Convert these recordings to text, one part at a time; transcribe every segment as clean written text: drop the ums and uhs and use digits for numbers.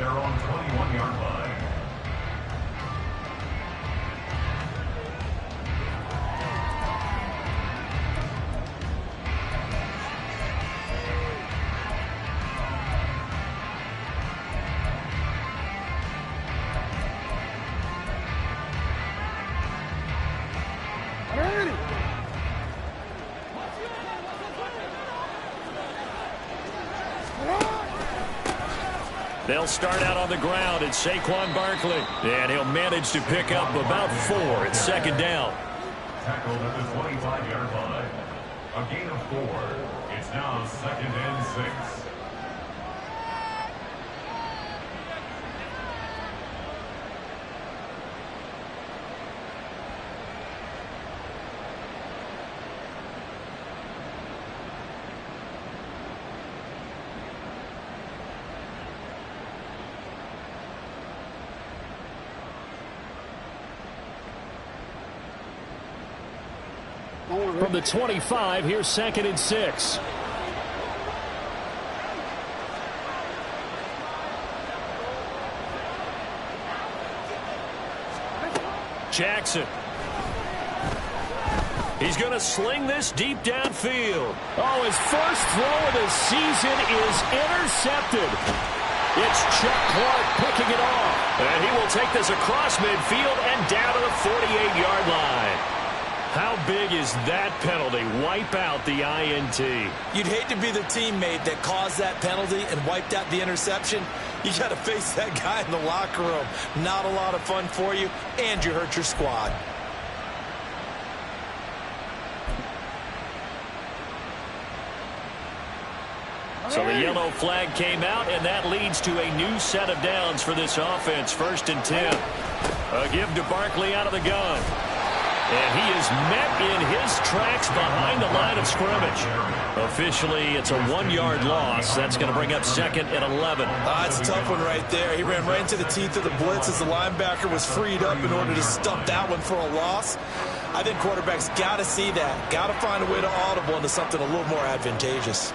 their own 21-yard line. They'll start out on the ground. It's Saquon Barkley. And he'll manage to pick up about 4. It's second down. Tackled at the 25-yard line. A gain of 4. It's now 2nd and 6. From the 25, here's 2nd and 6. Jackson. He's going to sling this deep downfield. Oh, his first throw of the season is intercepted. It's Chuck Clark picking it off. And he will take this across midfield and down to the 48-yard line. How big is that penalty? Wipe out the INT. You'd hate to be the teammate that caused that penalty and wiped out the interception. You got to face that guy in the locker room. Not a lot of fun for you, and you hurt your squad. So the yellow flag came out, and that leads to a new set of downs for this offense. 1st and 10. A give to Barkley out of the gun. And he is met in his tracks behind the line of scrimmage. Officially, it's a 1-yard loss. That's going to bring up 2nd and 11. It's a tough one right there. He ran right into the teeth of the blitz as the linebacker was freed up in order to stuff that one for a loss. I think quarterbacks got to see that. Got to find a way to audible into something a little more advantageous.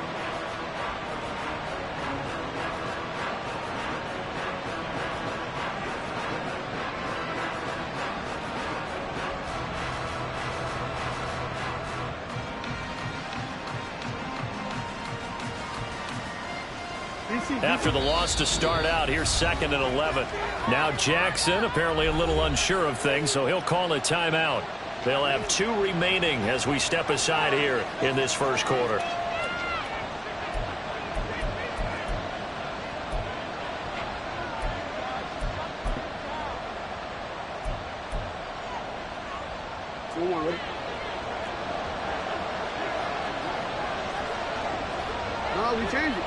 After the loss to start out, here's 2nd and 11. Now Jackson apparently a little unsure of things, so he'll call a timeout. They'll have 2 remaining as we step aside here in this first quarter. No, we changed it.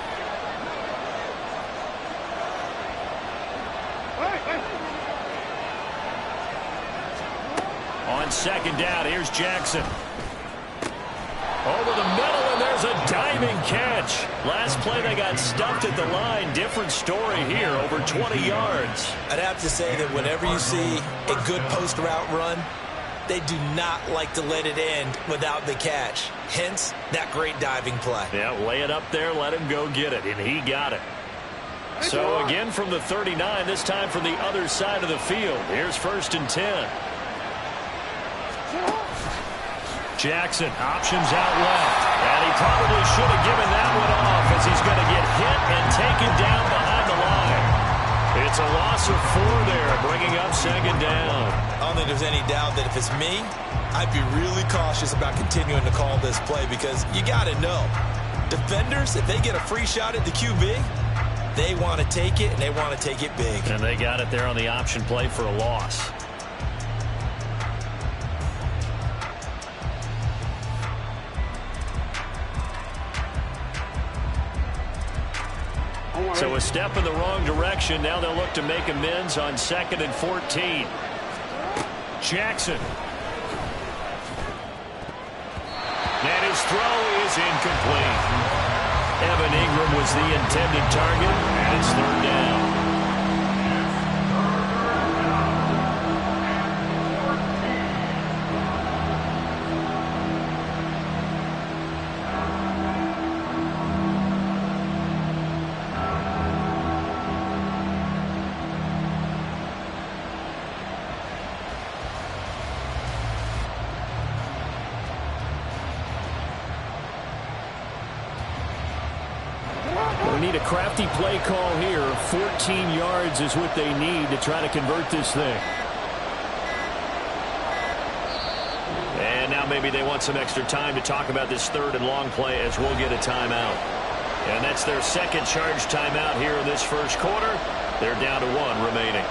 On 2nd down, here's Jackson. Over the middle, and there's a diving catch. Last play, they got stuffed at the line. Different story here, over 20 yards. I'd have to say that whenever you see a good post route run, they do not like to let it end without the catch. Hence, that great diving play. Yeah, lay it up there, let him go get it, and he got it. So again from the 39, this time from the other side of the field. Here's 1st and 10. Jackson options out left. And he probably should have given that one off as he's going to get hit and taken down behind the line. It's a loss of 4 there, bringing up 2nd down. I don't think there's any doubt that if it's me, I'd be really cautious about continuing to call this play because you got to know, defenders, if they get a free shot at the QB, they want to take it, and they want to take it big. And they got it there on the option play for a loss. So a step in the wrong direction. Now they'll look to make amends on 2nd and 14. Jackson. And his throw is incomplete. Evan Ingram was the intended target, and it's 3rd down. They need a crafty play call here. 14 yards is what they need to try to convert this thing. And now maybe they want some extra time to talk about this third and long play as we'll get a timeout. And that's their second charge timeout here in this first quarter. They're down to 1 remaining.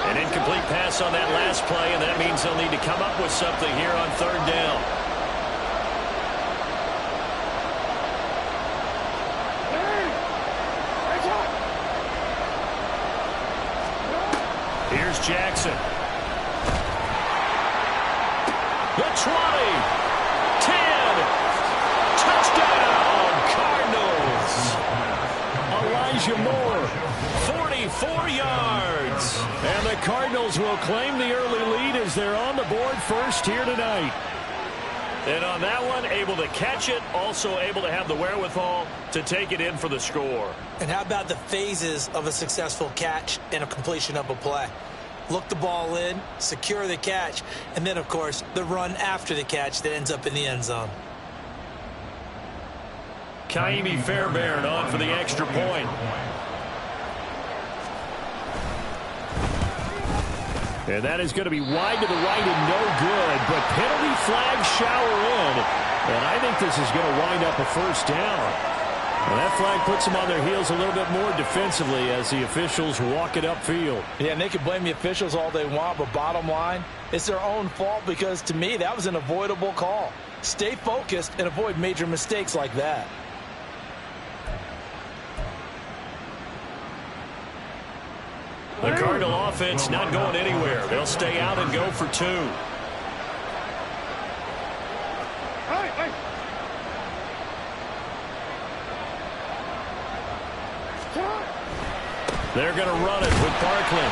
An incomplete pass on that last play, and that means they'll need to come up with something here on third down. Here's Jackson. The 20. 10. Touchdown, Cardinals. Elijah Moore, 44 yards. And the Cardinals will claim the early lead as they're on the board first here tonight. And on that one, able to catch it, also able to have the wherewithal to take it in for the score. And how about the phases of a successful catch and a completion of a play? Look the ball in, secure the catch, and then, of course, the run after the catch that ends up in the end zone. Kaimi Fairbairn on for the extra point. And that is going to be wide to the right and no good, but penalty flag shower in. And I think this is going to wind up a first down. And that flag puts them on their heels a little bit more defensively as the officials walk it upfield. Yeah, and they can blame the officials all they want, but bottom line, it's their own fault because, to me, that was an avoidable call. Stay focused and avoid major mistakes like that. The Cardinal offense not going anywhere. They'll stay out and go for 2. They're going to run it with Barkley.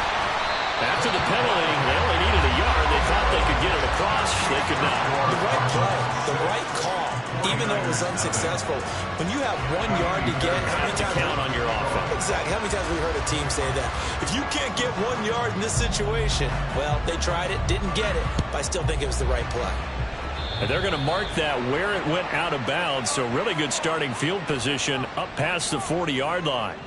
After the penalty, they only needed a yard. They thought they could get it across. They could not. The right play, the right call, even though it was unsuccessful. When you have 1 yard to get, how many times count on your offense? Exactly. How many times have we heard a team say that? If you can't get 1 yard in this situation, well, they tried it, didn't get it, but I still think it was the right play. And they're going to mark that where it went out of bounds. So really good starting field position up past the 40-yard line.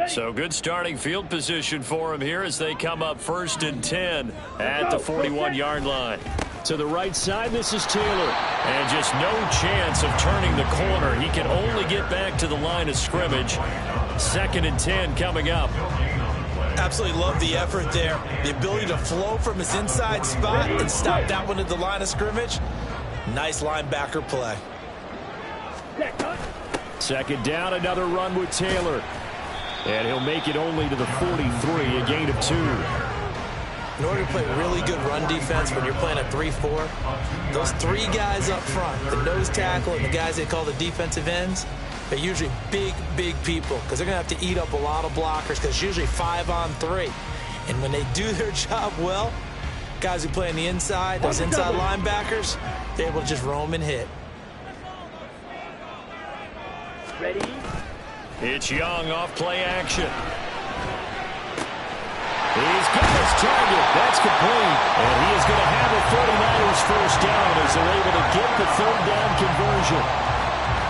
So good starting field position for him here as they come up 1st and 10 at the 41-yard line. To the right side, this is Taylor. And just no chance of turning the corner. He can only get back to the line of scrimmage. 2nd and 10 coming up. Absolutely love the effort there. The ability to flow from his inside spot and stop that one at the line of scrimmage. Nice linebacker play. 2nd down, another run with Taylor. And he'll make it only to the 43, a gain of 2. In order to play really good run defense when you're playing a 3-4, those 3 guys up front, the nose tackle and the guys they call the defensive ends, they're usually big, big people because they're going to have to eat up a lot of blockers because it's usually 5 on 3. And when they do their job well, guys who play on the inside, those inside linebackers, they're able to just roam and hit. Ready? It's Young off play action. He's got his target. That's complete. And he is going to have a 49ers first down as they're able to get the 3rd down conversion.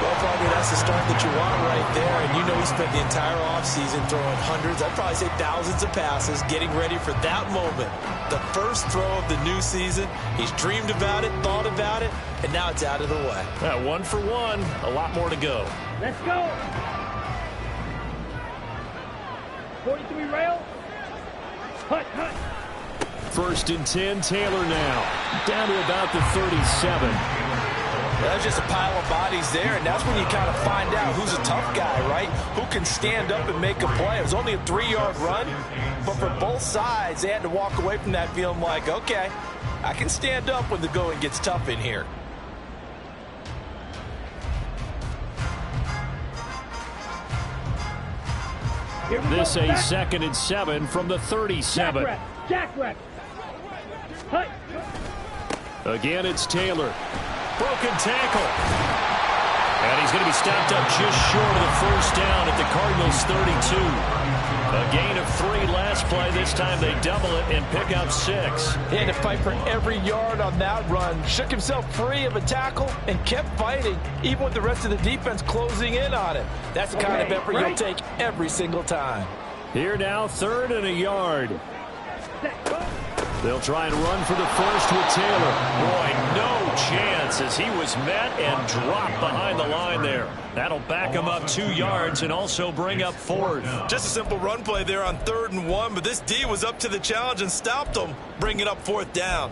Well, probably that's the start that you want right there. And you know he spent the entire offseason throwing hundreds, I'd probably say thousands of passes, getting ready for that moment. The first throw of the new season. He's dreamed about it, thought about it, and now it's out of the way. 1 for 1. A lot more to go. Let's go. 43 rail. Hut, hut. 1st and 10, Taylor now. Down to about the 37. That's just a pile of bodies there, and that's when you kind of find out who's a tough guy, right? Who can stand up and make a play. It was only a 3-yard run, but for both sides, they had to walk away from that feeling like, okay, I can stand up when the going gets tough in here. This a 2nd and 7 from the 37. Jackrack. Hut. Again, it's Taylor. Broken tackle. And he's going to be stopped up just short of the first down at the Cardinals' 32. A gain 3 last play. This time they double it and pick up 6. He had to fight for every yard on that run. Shook himself free of a tackle and kept fighting, even with the rest of the defense closing in on him. That's the kind of effort you'll take every single time. Here now, 3rd and a yard. They'll try and run for the first with Taylor. Boy, no chance as he was met and dropped behind the line there. That'll back him up 2 yards and also bring up 4th. Just a simple run play there on 3rd and 1, but this D was up to the challenge and stopped him, bringing up 4th down.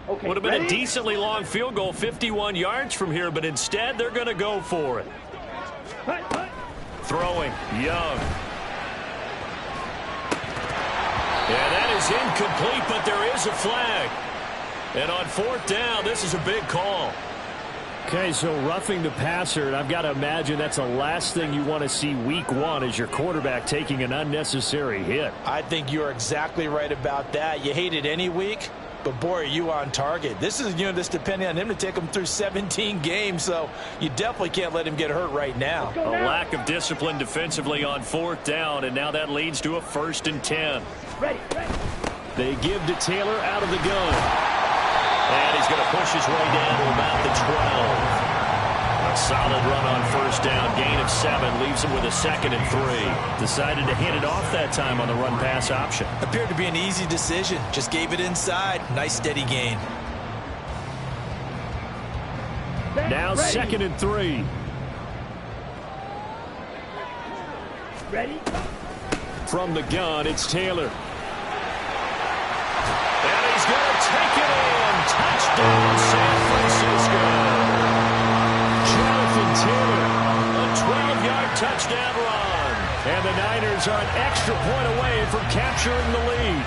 Okay, Would have been ready? a decently long field goal, 51 yards from here, but instead they're going to go for it. Hut, hut. Throwing, Young. Yeah, that is incomplete, but there is a flag. And on 4th down, this is a big call. Okay, so roughing the passer, and I've got to imagine that's the last thing you want to see week 1 as your quarterback taking an unnecessary hit. I think you're exactly right about that. You hate it any week, but boy, are you on target. This is this depending on him to take him through 17 games, so you definitely can't let him get hurt right now. A lack of discipline defensively on 4th down, and now that leads to a 1st and 10. Ready, ready. They give to Taylor out of the gun. And he's going to push his way down to about the 12. A solid run on 1st down. Gain of 7 leaves him with a 2nd and 3. Decided to hand it off that time on the run-pass option. Appeared to be an easy decision. Just gave it inside. Nice steady gain. Now Ready. 2nd and 3. Ready? From the gun, it's Taylor. And he's going to take it in. Touchdown, San Francisco. Jonathan Taylor, a 12-yard touchdown run. And the Niners are an extra point away from capturing the lead.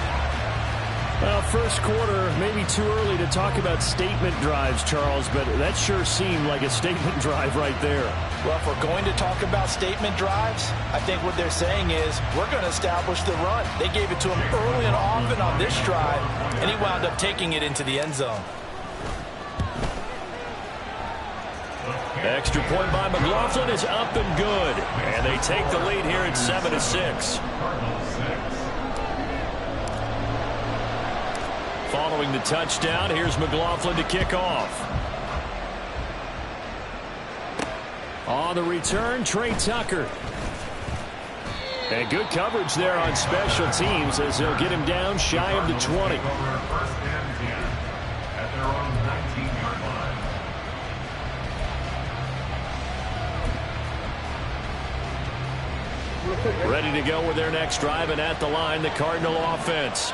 Well, first quarter, maybe too early to talk about statement drives, Charles, but that sure seemed like a statement drive right there. Well, if we're going to talk about statement drives, I think what they're saying is we're going to establish the run. They gave it to him early and often on this drive, and he wound up taking it into the end zone. Extra point by McLaughlin is up and good. And they take the lead here at 7-6. Following the touchdown, here's McLaughlin to kick off. On the return, Trey Tucker. And good coverage there on special teams as they'll get him down shy of the 20. At their own 19-yard line. Ready to go with their next drive, and at the line, the Cardinal offense.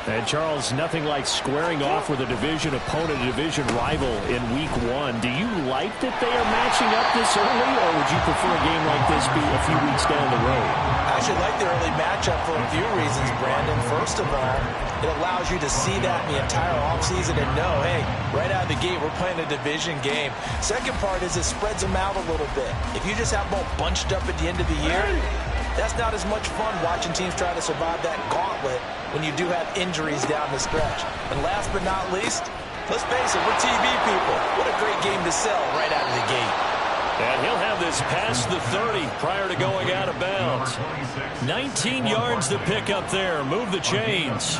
And, Charles, nothing like squaring off with a division opponent, a division rival in week 1. Do you like that they are matching up this early, or would you prefer a game like this be a few weeks down the road? I actually like the early matchup for a few reasons, Brandon. First of all, it allows you to see that in the entire offseason and know, hey, right out of the gate, we're playing a division game. Second part is it spreads them out a little bit. If you just have them all bunched up at the end of the year, that's not as much fun watching teams try to survive that gauntlet when you do have injuries down the stretch. And last but not least, let's face it, we're TV people. What a great game to sell right out of the gate. And he'll have this past the 30 prior to going out of bounds. 19 yards to pick up there. Move the chains.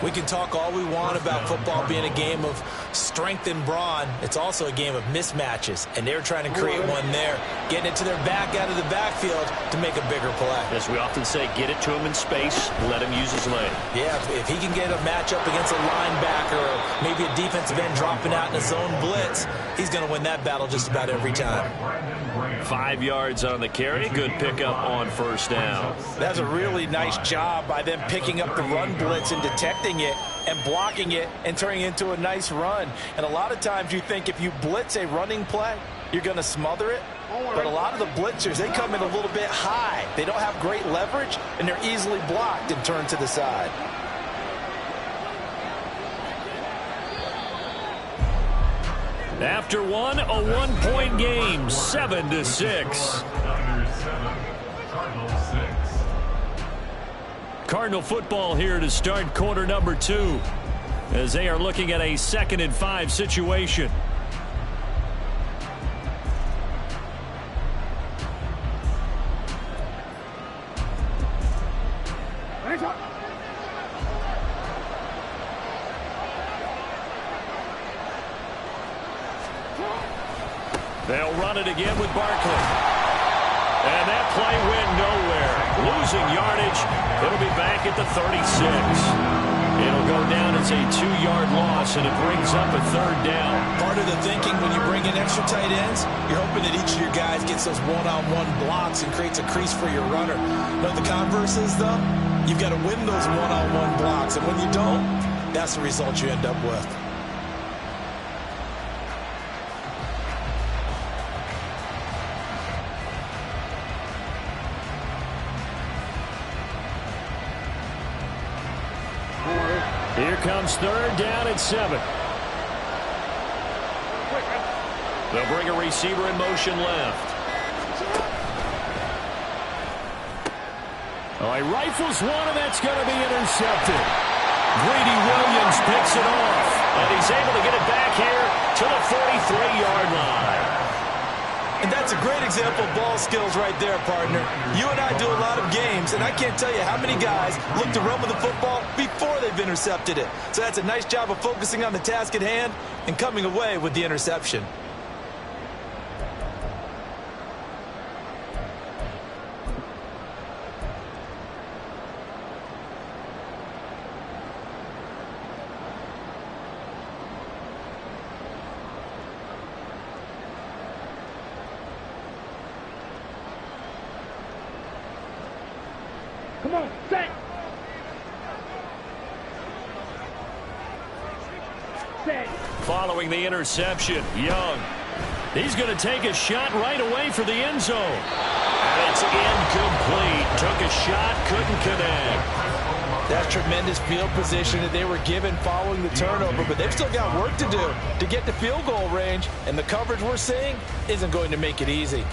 We can talk all we want about football being a game of strength and brawn. It's also a game of mismatches, and they're trying to create one there, getting it to their back out of the backfield to make a bigger play. As we often say, get it to him in space, let him use his leg. Yeah, if he can get a matchup against a linebacker or maybe a defensive end dropping out in a zone blitz, he's going to win that battle just about every time. 5 yards on the carry. Good pickup on 1st down. That's a really nice job by them picking up the run blitz and detecting it and blocking it and turning it into a nice run. And a lot of times you think if you blitz a running play, you're going to smother it. But a lot of the blitzers, they come in a little bit high. They don't have great leverage, and they're easily blocked and turned to the side. After one, a 1-point game, 7-6. Niners 7, Cardinals 6. Cardinal football here to start quarter number 2 as they are looking at a 2nd and 5 situation. They'll run it again with Barkley. And that play went nowhere. Losing yardage. It'll be back at the 36. It'll go down as a 2-yard loss, and it brings up a 3rd down. Part of the thinking when you bring in extra tight ends, you're hoping that each of your guys gets those one-on-one blocks and creates a crease for your runner. You know what the converse is, though? You've got to win those one-on-one blocks, and when you don't, that's the result you end up with. Here comes 3rd down at 7. They'll bring a receiver in motion left. Oh, he rifles one, and that's going to be intercepted. Greedy Williams picks it off, and he's able to get it back here to the 43-yard line. And that's a great example of ball skills right there, partner. You and I do a lot of games, and I can't tell you how many guys look to run with the football before they've intercepted it. So that's a nice job of focusing on the task at hand and coming away with the interception. Come on, set. Set. Following the interception, Young. He's going to take a shot right away for the end zone. And it's incomplete. Took a shot, couldn't connect. That's tremendous field position that they were given following the turnover, but they've still got work to do to get to field goal range, and the coverage we're seeing isn't going to make it easy.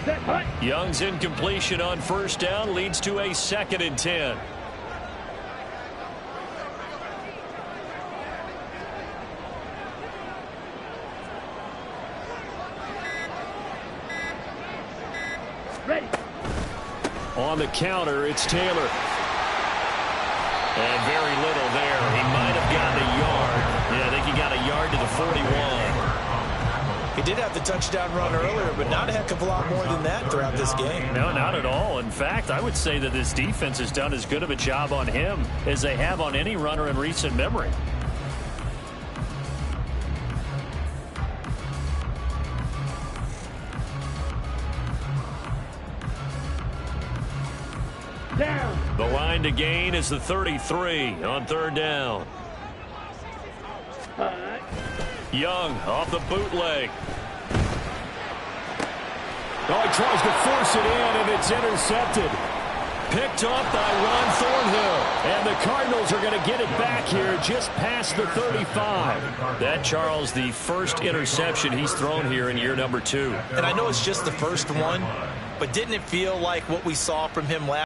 Set. Hut. Young's incompletion on 1st down leads to a 2nd and 10. Ready. On the counter, it's Taylor. And very little there. He might have gotten a yard. Yeah, I think he got a yard to the 41. He did have the touchdown run earlier, but not a heck of a lot more than that throughout this game. No, not at all. In fact, I would say that this defense has done as good of a job on him as they have on any runner in recent memory. Down. The line to gain is the 33 on 3rd down. Hut. Young off the bootleg. Oh, he tries to force it in, and it's intercepted. Picked off by Ron Thornhill. And the Cardinals are going to get it back here just past the 35. That, Charles, the first interception he's thrown here in year number 2. And I know it's just the first one, but didn't it feel like what we saw from him last